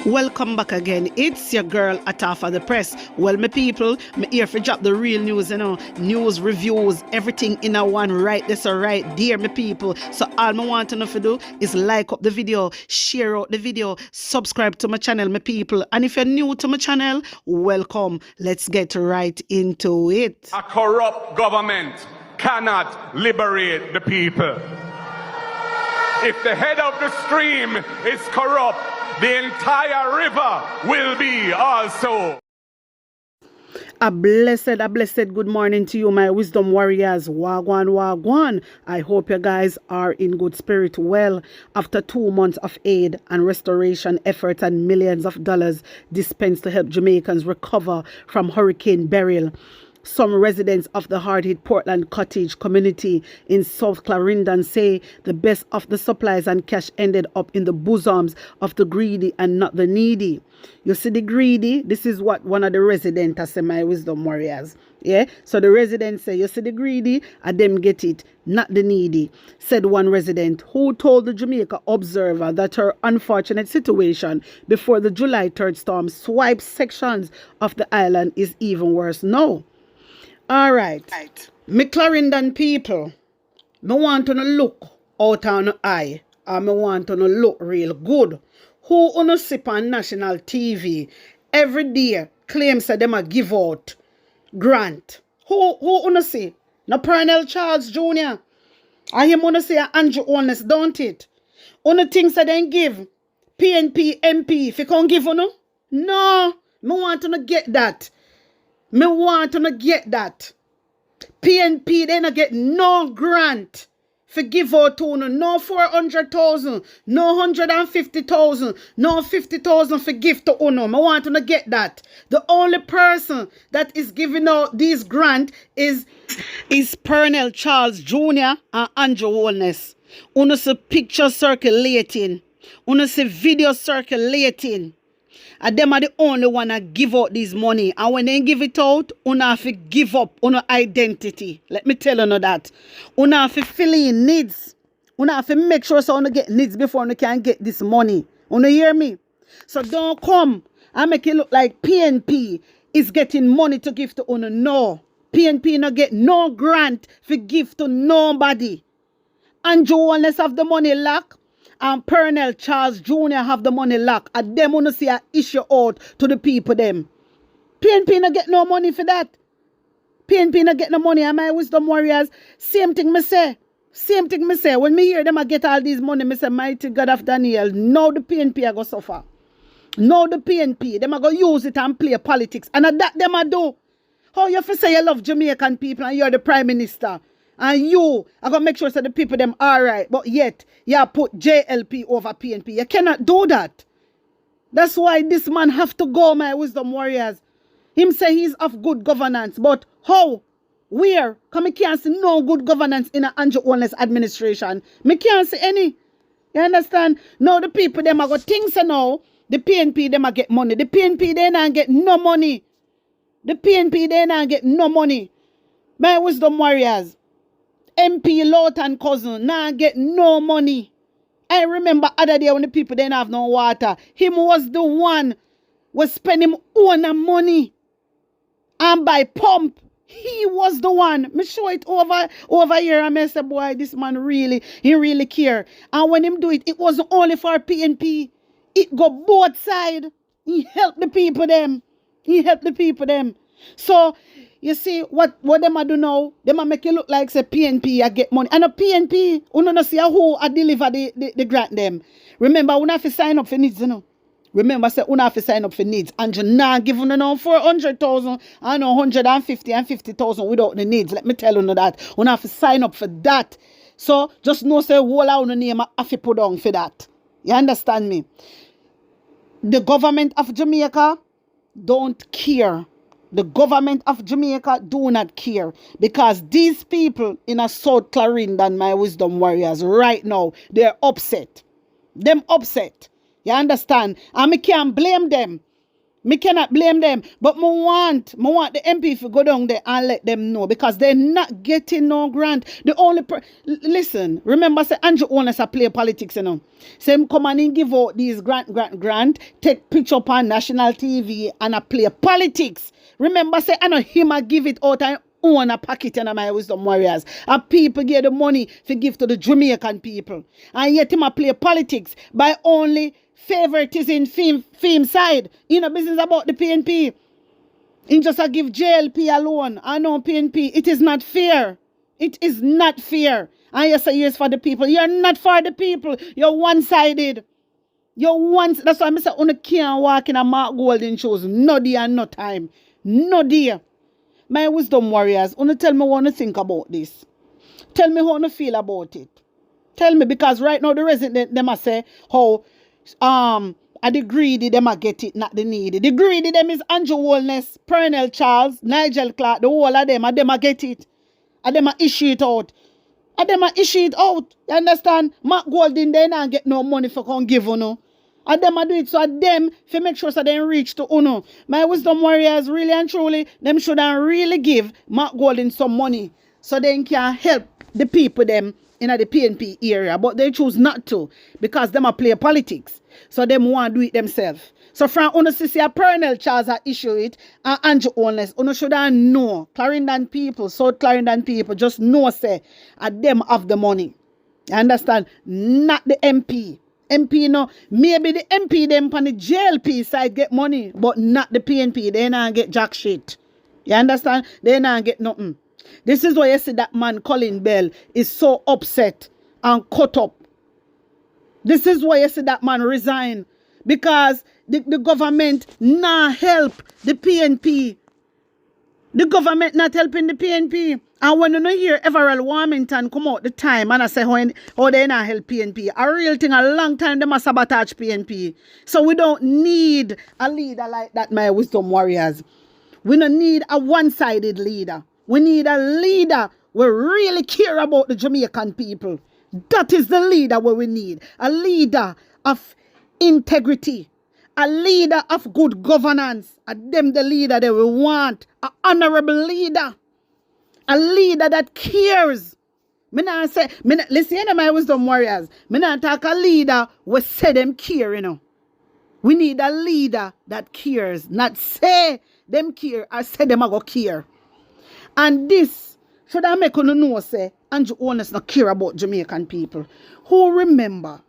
Welcome back again. It's your girl Atafa the Press. Well, my people, me here for drop the real news, news, reviews, everything in a one right this or right there, my people. So all me want to know to do is like up the video, share out the video, subscribe to my channel, my people. And if you're new to my channel, welcome. Let's get right into it. A corrupt government cannot liberate the people. If the head of the stream is corrupt, the entire river will be also. A blessed good morning to you, my wisdom warriors. Wagwan, wagwan. I hope you guys are in good spirit. Well, after 2 months of aid and restoration efforts and millions of dollars dispensed to help Jamaicans recover from Hurricane Beryl, some residents of the hard-hit Portland Cottage community in South Clarendon say the best of the supplies and cash ended up in the bosoms of the greedy and not the needy. You see the greedy? This is what one of the residents has said, my wisdom warriors. Yeah? So the residents say, you see the greedy, and them get it, not the needy, said one resident who told the Jamaica Observer that her unfortunate situation before the July 3rd storm swiped sections of the island is even worse now. All right. Me Clarendon people, me want to look out on the eye, and me want to look real good. Who on sip on national TV every day claims that them a give out grant? Who on see? No Pernell Charles Jr. I him on say Andrew Holness, don't it? On things that they give PNP MP if you can't give on no, me want to get that. Me want to get that. PNP, they not get no grant for give out to no 400,000, no 150,000, no 50,000 for gift to uno. Me want to get that. The only person that is giving out these grant is Pernell Charles Jr. and Andrew Holness. Uno see picture circulating. Uno see video circulating. And them are the only one that give out this money. And when they give it out, you have to give up on identity. Let me tell you that. You have to fill in needs. You have to make sure so you get needs before you can get this money. You hear me? So don't come and make it look like PNP is getting money to give to you. No. PNP not get no grant for give to nobody. Andrew Holness have the money lock. And Pernell Charles Jr. have the money lock. And them want to see an issue out to the people them. PNP not get no money for that. PNP not get no money. And my wisdom warriors, same thing me say. Same thing me say. When me hear them I get all these money, me say, mighty God of Daniel, now the PNP are going to suffer. Now the PNP, them are going to use it and play politics. And that them I do. How you say you love Jamaican people and you're the Prime Minister? And you are going to make sure that the people them are right. But yet, you put JLP over PNP. You cannot do that. That's why this man have to go, my wisdom warriors. Him say he's of good governance. But how? Where? Because me can't see no good governance in an Andrew Holness administration. Me can't see any. You understand? Now the people them are going to think so now. The PNP them are get money. The PNP they not get no money. The PNP they not get no money. My wisdom warriors. MP Lawton cousin now get no money. I remember other day when the people didn't have no water. Him was the one was spending own money. And by pump, he was the one. Me show it over here and I say, boy, this man he really care. And when him do it, it wasn't only for PNP. It go both sides. He helped the people them. He helped the people them. So, you see, what them a do now, them a make it look like say PNP a get money. And a PNP, you don't see who a deliver the grant them. Remember, you have to sign up for needs, you know. Remember, say you have to sign up for needs. And you not give you no 400,000 and 150 and 50,000 without the needs. Let me tell you that. You have to sign up for that. So, just know say whole out the name have to put down for that. You understand me? The government of Jamaica don't care. The government of Jamaica do not care because these people in a South Clarendon, my wisdom warriors, right now, they're upset. Them upset. You understand? And I can't blame them. Me cannot blame them. But me want the MP to go down there and let them know because they're not getting no grant. The only listen, remember say Andrew Holness a play politics, you know. Say him come and give out these grant, take picture up on national TV and a play politics. Remember say I know him a give it out and own a packet in my wisdom warriors. And people get the money to give to the Jamaican people. And yet him a play politics by only favoritism fame side. You know business about the PNP. In just a give JLP alone. I know PNP. It is not fair. It is not fair. And you say yes for the people. You're not for the people. You're one-sided. That's why I say you can't walk in a Mark Golden shows. No day and no time. No day. My wisdom warriors, tell me what you think about this. Tell me how you feel about it. Tell me because right now the resident them a say how are the greedy them a get it, not the needy. The greedy them is Andrew Holness, Pernell Charles, Nigel Clark, the whole of them, and them a get it. And them a issue it out. You understand? Mark Golden they not get no money for come give you. And them a do it so them to make sure so they reach to uno. My wisdom warriors really and truly, them should really give Mark Golden some money so they can help the people them in the PNP area. But they choose not to because them a play politics. So them want to do it themselves. So from uno see a Pernell Charles a issue it and Andrew Holness, uno should know Clarendon people, South Clarendon people just know say them have the money. You understand? Not the MP. MP no, maybe the MP them on the JLP side get money, but not the PNP. They not get jack shit. You understand? They not get nothing. This is why you see that man Colin Bell is so upset and cut up. This is why you see that man resign. Because the government not help the PNP. The government not helping the PNP. And when you know hear Everell Warmington come out the time and I say how they not help PNP. A real thing, a long time they must sabotage PNP. So we don't need a leader like that, my wisdom warriors. We don't need a one-sided leader. We need a leader who really care about the Jamaican people. That is the leader what we need. A leader of integrity. A leader of good governance. And them the leader that we want. An honorable leader. A leader that cares. Listen, my wisdom warriors. Me not talk a leader who say them care, you know. We need a leader that cares. Not say them care or say them a go care. And this, should I make you know, say, Andrew Holness not care about Jamaican people. Who remember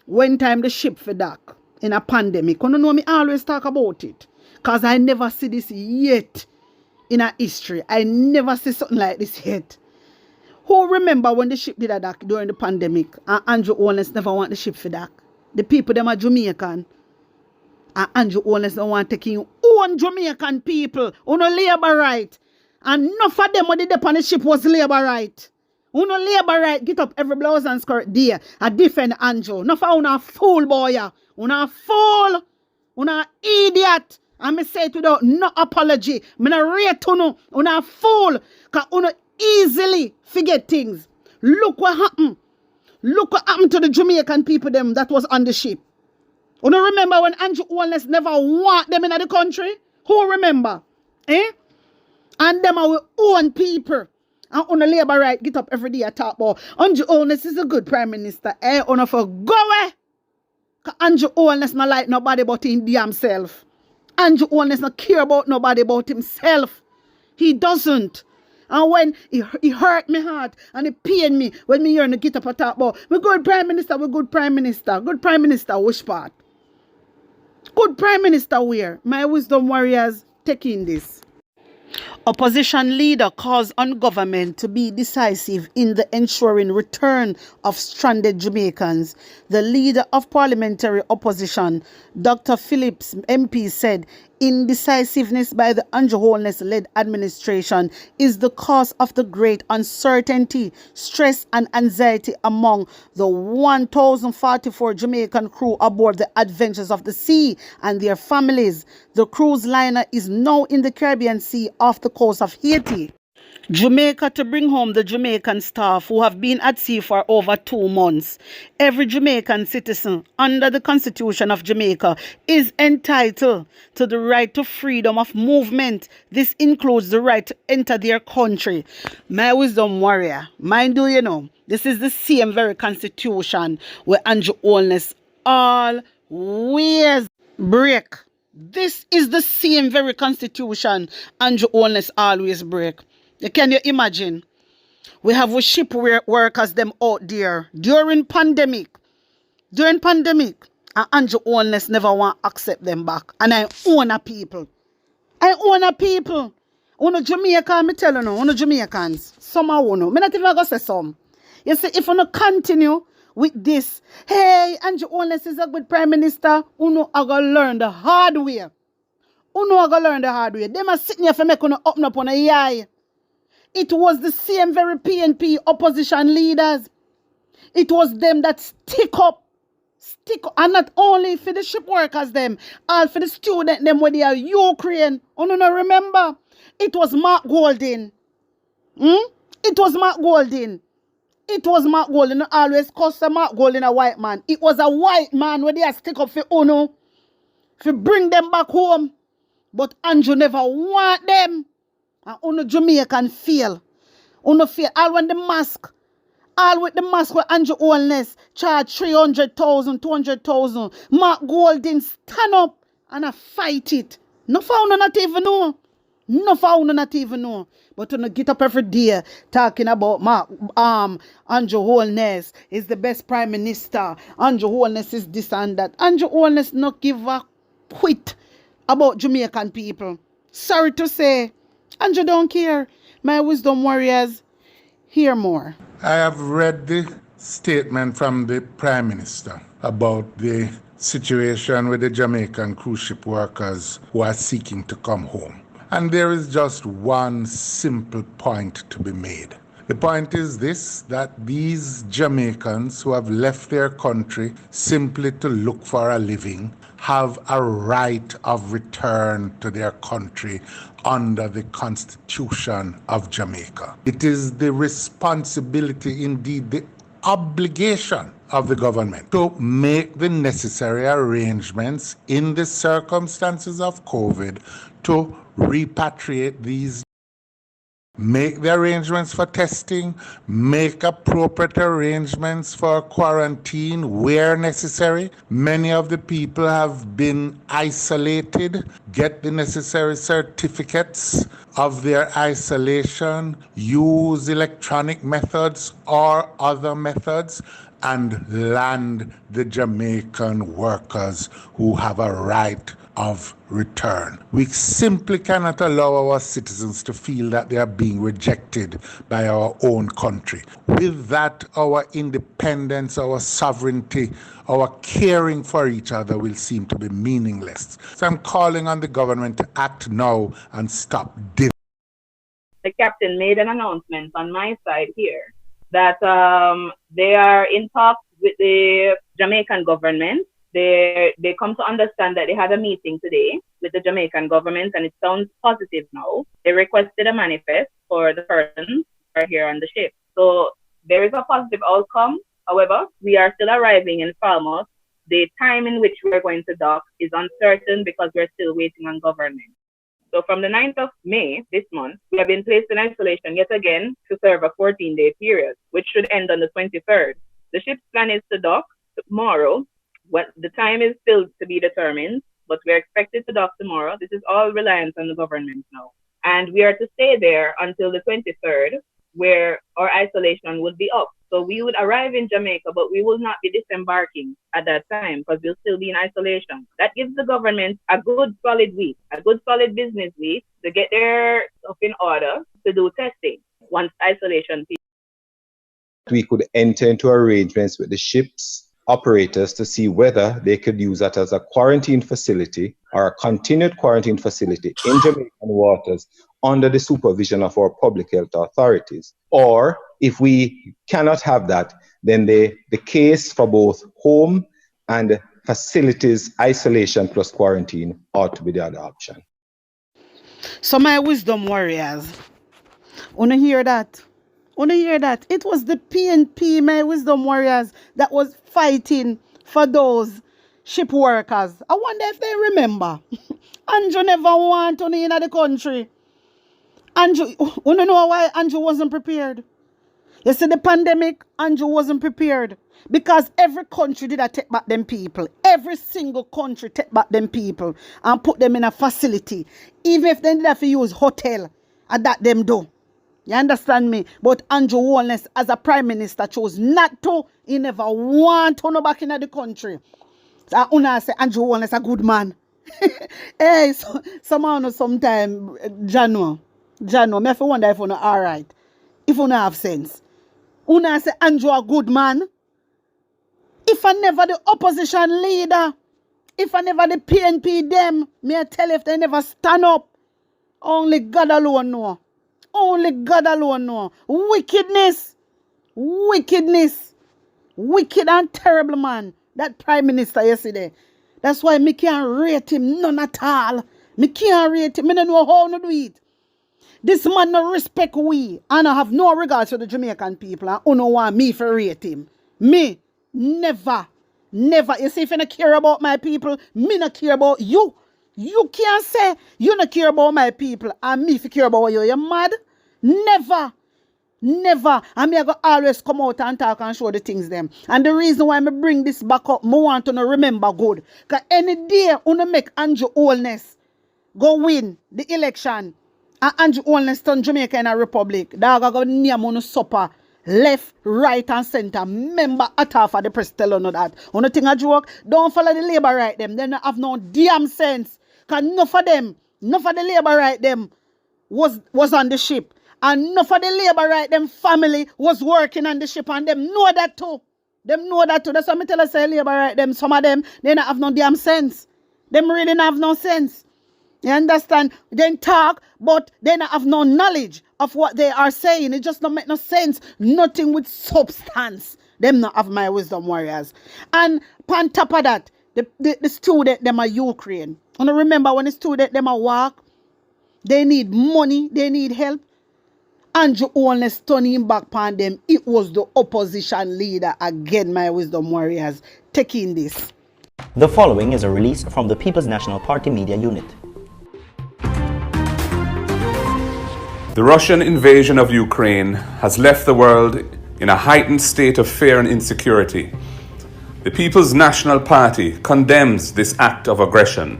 when time the ship for dock in a pandemic? You know me always talk about it. Because I never see this yet. In our history, I never see something like this yet. Who remember when the ship did a dock during the pandemic and Andrew Holness never want the ship for dock? The people them are Jamaican and Andrew Holness don't want taking own Jamaican people who no labor right. And enough of them when they dip on the ship was labor right. Who no labor right get up every blouse and skirt there and defend Andrew. Enough of una fool boy. Una fool. Una idiot. And me say it without no apology. Me no rate to no. Una fool. Because una easily forget things. Look what happened. Look what happened to the Jamaican people them that was on the ship. Una remember when Andrew Holness never want them in the country? Who remember? And them our own people. And una labor right get up every day and talk about Andrew Holness is a good prime minister. Una for go away. Because Andrew Holness not like nobody but him damn self. Andrew Holness not care about nobody but himself. He doesn't. And when he hurt me heart and it pain me when me hear him get up and talk about we good prime minister, we good prime minister. Good prime minister, which part? Good prime minister where? My wisdom warriors taking this. Opposition leader calls on government to be decisive in the ensuring return of stranded Jamaicans. The leader of parliamentary opposition, Dr. Phillips, MP, said indecisiveness by the Andrew Holness-led administration is the cause of the great uncertainty, stress and anxiety among the 1,044 Jamaican crew aboard the Adventures of the Sea and their families. The cruise liner is now in the Caribbean Sea off the coast of Haiti. Jamaica to bring home the Jamaican staff who have been at sea for over 2 months. Every Jamaican citizen under the Constitution of Jamaica is entitled to the right to freedom of movement. This includes the right to enter their country. My wisdom warrior, mind you, this is the same very Constitution where Andrew Holness always break. This is the same very Constitution Andrew Holness always break. Can you imagine? We have with ship workers them out there during pandemic. And Andrew Holness never want to accept them back. And I own a people. Uno Jamaica, me tell you no, uno Jamaicans. Some are uno. Me not even gonna say some. You see, if uno continue with this, hey, Andrew Holness is a good prime minister, uno are gonna learn the hard way. Them are sitting here for make uno open up on a eye. It was the same very PNP opposition leaders. It was them that stick up, and not only for the ship workers them, all for the student them when they are Ukraine. Oh no, remember? It was Mark Golding. It was Mark Golding. Always cost a Mark Golding a white man. It was a white man when they are stick up for Uno, for bring them back home. But Andrew never want them. And Uno Jamaican fail. All when the mask. All with the mask where Andrew Holness charge 300,000, 200,000. Mark Golding stand up and I fight it. No for Uno not even know. But Uno get up every day talking about Andrew Holness is the best prime minister. Andrew Holness is this and that. Andrew Holness not give a quit about Jamaican people. Sorry to say. Andrew don't care. My wisdom warriors, hear more. I have read the statement from the Prime Minister about the situation with the Jamaican cruise ship workers who are seeking to come home. And there is just one simple point to be made. The point is this, that these Jamaicans who have left their country simply to look for a living have a right of return to their country under the Constitution of Jamaica. It is the responsibility, indeed the obligation of the government to make the necessary arrangements in the circumstances of COVID to repatriate these. Make the arrangements for testing, make appropriate arrangements for quarantine where necessary. Many of the people have been isolated. Get the necessary certificates of their isolation. Use electronic methods or other methods and land the Jamaican workers who have a right of return. We simply cannot allow our citizens to feel that they are being rejected by our own country. With that, our independence, our sovereignty, our caring for each other will seem to be meaningless. So I'm calling on the government to act now and stop this. The captain made an announcement on my side here that they are in talks with the Jamaican government. They come to understand that they had a meeting today with the Jamaican government and it sounds positive now. They requested a manifest for the persons who are here on the ship. So there is a positive outcome. However, we are still arriving in Falmouth. The time in which we're going to dock is uncertain because we're still waiting on government. So from the 9th of May this month, we have been placed in isolation yet again to serve a 14-day period, which should end on the 23rd. The ship's plan is to dock tomorrow. The time is still to be determined, but we're expected to dock tomorrow. This is all reliant on the government now. And we are to stay there until the 23rd, where our isolation would be up. So we would arrive in Jamaica, but we will not be disembarking at that time because we'll still be in isolation. That gives the government a good solid week, a good solid business week to get their stuff in order to do testing once isolation. We could enter into arrangements with the ship's operators to see whether they could use that as a quarantine facility or a continued quarantine facility in Jamaican waters under the supervision of our public health authorities. Or if we cannot have that, then the case for both home and facilities isolation plus quarantine ought to be the other option. So my wisdom warriors, Wanna hear that? Wanna hear that? It was the PNP, my wisdom warriors, that was fighting for those ship workers. I wonder if they remember. Andrew never want to in the country. Andrew, wanna know why Andrew wasn't prepared? You see, the pandemic, Andrew wasn't prepared. Because every country did take back them people. Every single country take back them people and put them in a facility. Even if they did have to use hotel, and that them do. You understand me? But Andrew Holness, as a prime minister, chose not to. He never want to go back in the country. So I say Andrew Holness a good man. Hey, so, somehow sometime, Jano, me have to wonder if you know alright. If you have sense. Una say Andrew a good man. If I never the opposition leader, if I never the PNP them, me I tell you if they never stand up. Only God alone know. Only God alone know. Wickedness. Wickedness. Wicked and terrible man. That prime minister yesterday. That's why me can't rate him none at all. Me can't rate him. Me don't know how to do it. This man no respect we. And I have no regards for the Jamaican people. And you know want me for rate him. Me. Never. Never. You see, if you don't care about my people, me not care about you. You can't say you don't care about my people and me if you care about you. You're mad? Never. Never. And me I go always come out and talk and show the things them. And the reason why I bring this back up, I want to remember good. Because any day you make Andrew Holness go win the election and Andrew Holness turn Jamaica in a republic, dog I go name on supper. Left, right, and center. Member at half of the press tell you that. On the thing a joke, don't follow the labor right them. They don't have no damn sense. Because enough of them, enough of the labor right them was on the ship. And enough of the labor right them family was working on the ship. And them know that too. Them know that too. That's why I tell you say labor right them. Some of them, they don't have no damn sense. Them really don't have no sense. You understand? They talk, but they don't have no knowledge of what they are saying. It just don't make no sense. Nothing with substance. Them not have my wisdom warriors. And on top of that, the student, them are Ukraine. And remember when the student, them are walk, they need money, they need help. Andrew Holness turning back upon them. It was the opposition leader again, my wisdom warriors, taking this. The following is a release from the People's National Party Media Unit. The Russian invasion of Ukraine has left the world in a heightened state of fear and insecurity. The People's National Party condemns this act of aggression,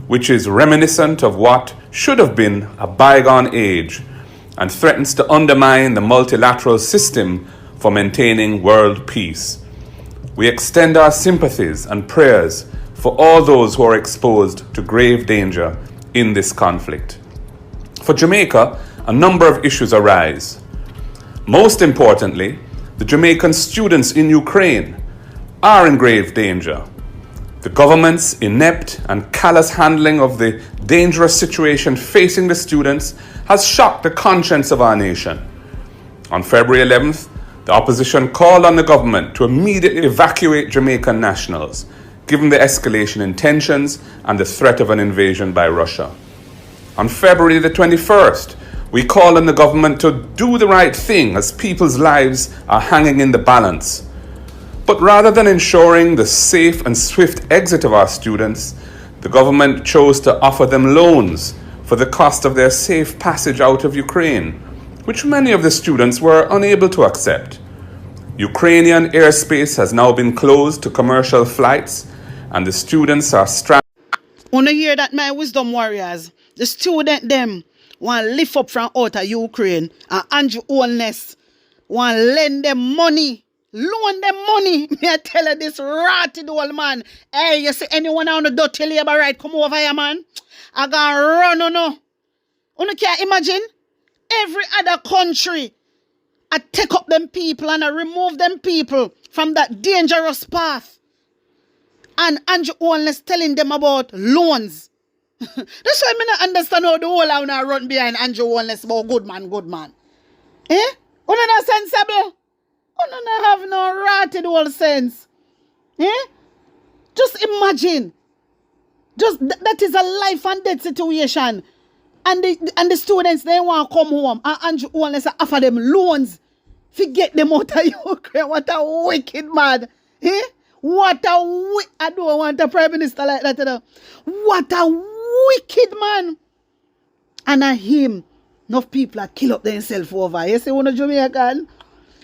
which is reminiscent of what should have been a bygone age and threatens to undermine the multilateral system for maintaining world peace. We extend our sympathies and prayers for all those who are exposed to grave danger in this conflict. For Jamaica, a number of issues arise. Most importantly, the Jamaican students in Ukraine are in grave danger. The government's inept and callous handling of the dangerous situation facing the students has shocked the conscience of our nation. On February 11th, the opposition called on the government to immediately evacuate Jamaican nationals, given the escalation in tensions and the threat of an invasion by Russia. On February the 21st, we call on the government to do the right thing as people's lives are hanging in the balance. But rather than ensuring the safe and swift exit of our students, the government chose to offer them loans for the cost of their safe passage out of Ukraine, which many of the students were unable to accept. Ukrainian airspace has now been closed to commercial flights, and the students are stranded. Wanna hear that, my wisdom warriors? The student them want lift up from out of Ukraine, and Andrew Holness want lend them money, loan them money. Me I tell you this rotted old man. Hey, you see anyone on the dirty labor right? Come over here, man. I gonna run no. You can't imagine every other country I take up them people and I remove them people from that dangerous path. And Andrew Holness telling them about loans. That's why I don't understand how the whole I wanna run behind Andrew Holness about good man. Eh? You not sensible? You don't have no rotted old sense. Eh? Just imagine. Just that is a life and death situation. And the students, they want to come home. And Andrew Holness offer them loans. Forget them out of Ukraine. What a wicked man. Eh? What a I don't want a prime minister like that. You know? What a wicked man. And him, enough people are kill up themselves over. You see, when Jamaican,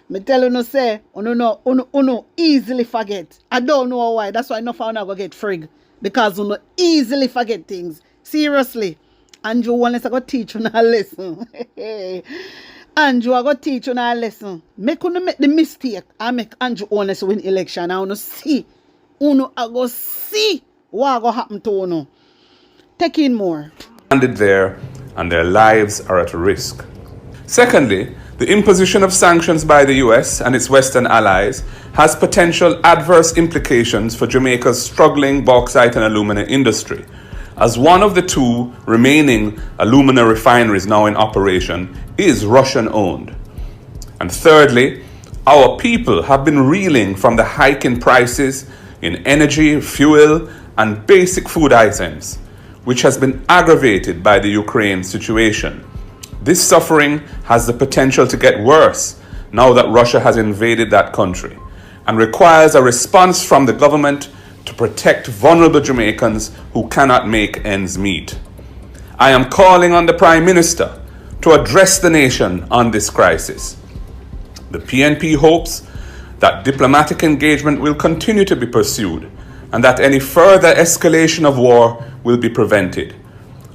me tell you no say, uno easily forget. I don't know why. That's why enough I go get frig. Because uno easily forget things. Seriously. Andrew Holness I go teach you a lesson. Andrew I go teach you a lesson. Make uno make the mistake. I make Andrew Holness win election. I uno see. Uno I go see what go happen to uno. Take in more. Landed there and their lives are at risk. Secondly, the imposition of sanctions by the US and its Western allies has potential adverse implications for Jamaica's struggling bauxite and alumina industry, as one of the two remaining alumina refineries now in operation is Russian-owned. And thirdly, our people have been reeling from the hike in prices in energy, fuel, and basic food items, which has been aggravated by the Ukraine situation. This suffering has the potential to get worse now that Russia has invaded that country and requires a response from the government to protect vulnerable Jamaicans who cannot make ends meet. I am calling on the Prime Minister to address the nation on this crisis. The PNP hopes that diplomatic engagement will continue to be pursued and that any further escalation of war will be prevented.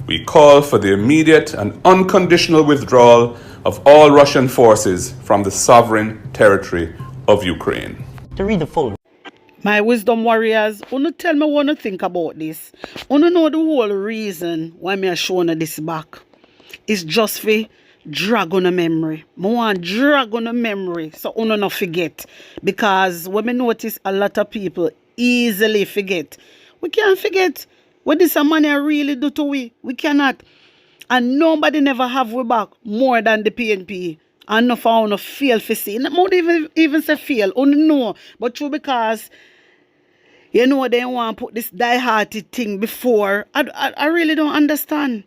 We call for the immediate and unconditional withdrawal of all Russian forces from the sovereign territory of Ukraine. To read the full My wisdom warriors, wanna tell me what you think about this. Wanna know the whole reason why me are showing this back. It's just for drag on a memory. I want drag on a memory so you not forget. Because when I notice a lot of people easily forget. We can't forget what this money really do to we. We cannot. And nobody never have we back more than the PNP. And no found no feel for see. Not even say feel. Only know. But true because you know they want to put this die-hearted thing before. I really don't understand.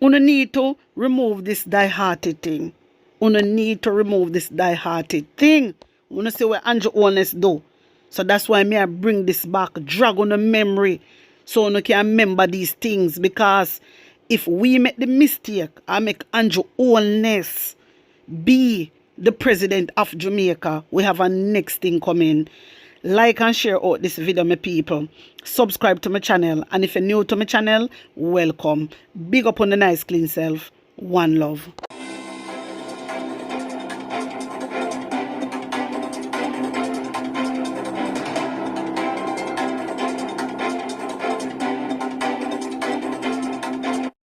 You need to remove this die-hearted thing. You need to remove this die-hearted thing. You see what Andrew Holness do. So that's why me I bring this back. Drag on the memory. So you can remember these things. Because if we make the mistake, I make Andrew Holness be the president of Jamaica, we have a next thing coming. Like and share out this video, my people. Subscribe to my channel. And if you're new to my channel, welcome. Big up on the nice clean self. One love.